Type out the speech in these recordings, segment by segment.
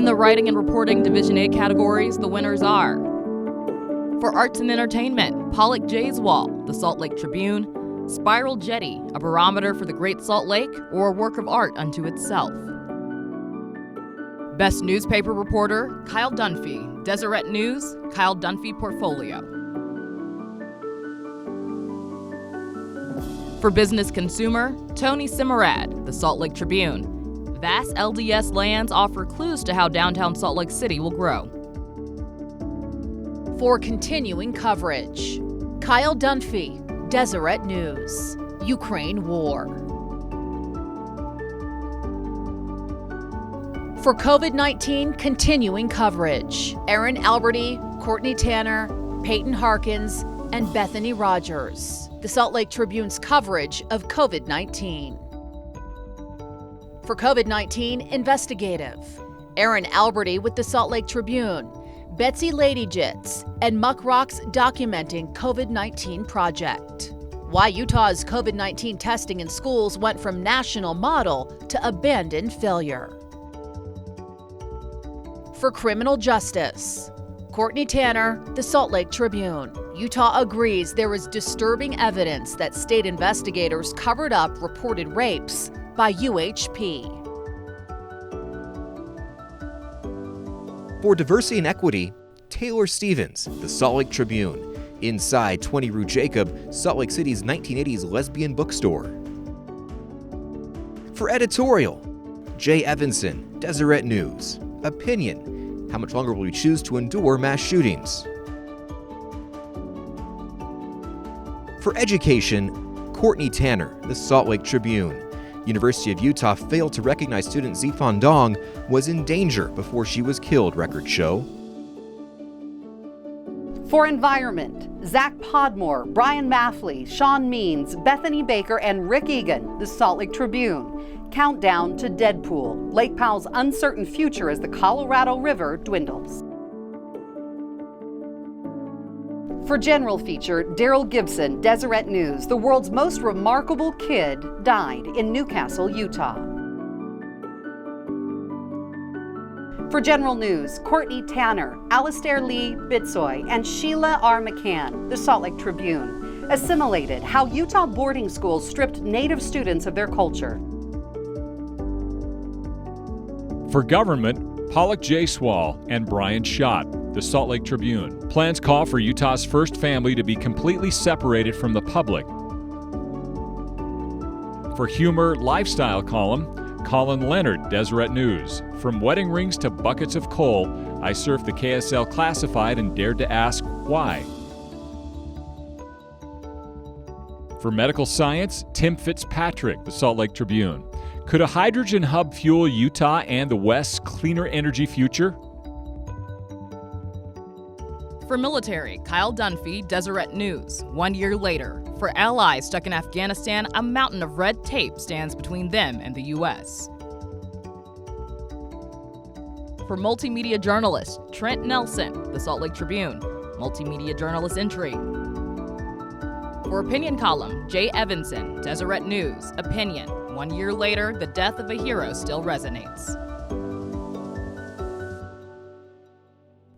In the Writing and Reporting Division A categories, the winners are: for Arts and Entertainment, Pollock J's Wall, the Salt Lake Tribune, Spiral Jetty, a barometer for the Great Salt Lake, or a work of art unto itself. Best Newspaper Reporter, Kyle Dunphy, Deseret News, Kyle Dunphy Portfolio. For Business Consumer, Tony Simarad, the Salt Lake Tribune. Vast LDS lands offer clues to how downtown Salt Lake City will grow. For Continuing Coverage, Kyle Dunphy, Deseret News, Ukraine War. For COVID-19 Continuing Coverage, Aaron Alberty, Courtney Tanner, Peyton Harkins, and Bethany Rogers, the Salt Lake Tribune's coverage of COVID-19. For COVID-19 Investigative, Aaron Alberty with the Salt Lake Tribune, Betsy Ladygits, and Muck Rocks documenting COVID-19 project. Why Utah's COVID-19 testing in schools went from national model to abandoned failure. For Criminal Justice, Courtney Tanner, the Salt Lake Tribune. Utah agrees there is disturbing evidence that state investigators covered up reported rapes by UHP. For Diversity and Equity, Taylor Stevens, the Salt Lake Tribune. Inside 20 Rue Jacob, Salt Lake City's 1980s lesbian bookstore. For Editorial, Jay Evanson, Deseret News. Opinion, how much longer will we choose to endure mass shootings? For Education, Courtney Tanner, the Salt Lake Tribune. University of Utah failed to recognize student Zifan Dong was in danger before she was killed, records show. For Environment, Zach Podmore, Brian Maffley, Sean Means, Bethany Baker, and Rick Egan, the Salt Lake Tribune. Countdown to Deadpool, Lake Powell's uncertain future as the Colorado River dwindles. For General Feature, Daryl Gibson, Deseret News, the world's most remarkable kid died in Newcastle, Utah. For General News, Courtney Tanner, Alistair Lee Bitsoy, and Sheila R. McCann, the Salt Lake Tribune. Assimilated, how Utah boarding schools stripped Native students of their culture. For Government, Pollock J. Swall and Brian Schott, the Salt Lake Tribune. Plans call for Utah's first family to be completely separated from the public. For Humor Lifestyle column, Colin Leonard, Deseret News. From wedding rings to buckets of coal, I surfed the KSL Classified and dared to ask why. For Medical Science, Tim Fitzpatrick, the Salt Lake Tribune. Could a hydrogen hub fuel Utah and the West's cleaner energy future? For Military, Kyle Dunphy, Deseret News. 1 year later, for allies stuck in Afghanistan, a mountain of red tape stands between them and the U.S. For Multimedia Journalist, Trent Nelson, the Salt Lake Tribune. Multimedia Journalist entry. For Opinion Column, Jay Evanson, Deseret News. Opinion. 1 year later, the death of a hero still resonates.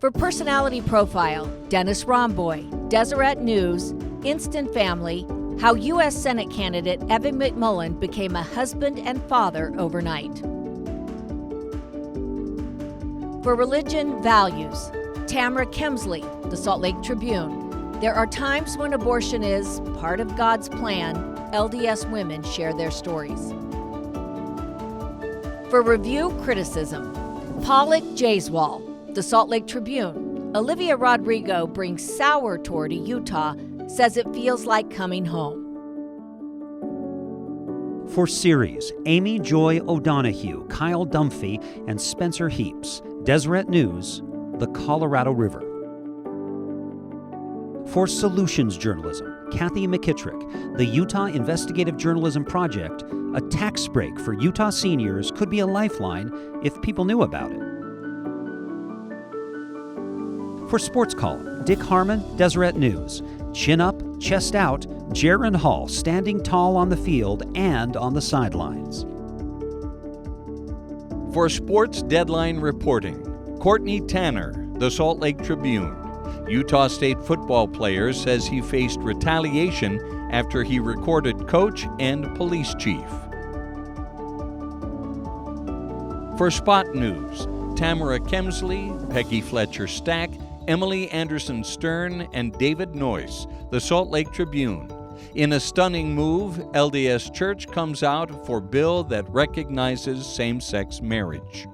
For Personality Profile, Dennis Romboy, Deseret News, Instant Family, how U.S. Senate candidate Evan McMullen became a husband and father overnight. For Religion Values, Tamara Kemsley, the Salt Lake Tribune. There are times when abortion is part of God's plan. LDS women share their stories. For Review Criticism, Pollock Jayswall, the Salt Lake Tribune. Olivia Rodrigo brings sour tour to Utah, says it feels like coming home. For Series, Amy Joy O'Donohue, Kyle Dunphy, and Spencer Heaps. Deseret News, the Colorado River. For Solutions Journalism, Kathy McKittrick, the Utah Investigative Journalism Project. A tax break for Utah seniors could be a lifeline if people knew about it. For Sports Column, Dick Harmon, Deseret News. Chin up, chest out, Jaron Hall standing tall on the field and on the sidelines. For sports deadline reporting, Courtney Tanner, The Salt Lake Tribune. Utah State football player says he faced retaliation after he recorded coach and police chief. For Spot News, Tamara Kemsley, Peggy Fletcher Stack, Emily Anderson Stern, and David Noyce, The Salt Lake Tribune. In a stunning move, LDS Church comes out for bill that recognizes same-sex marriage.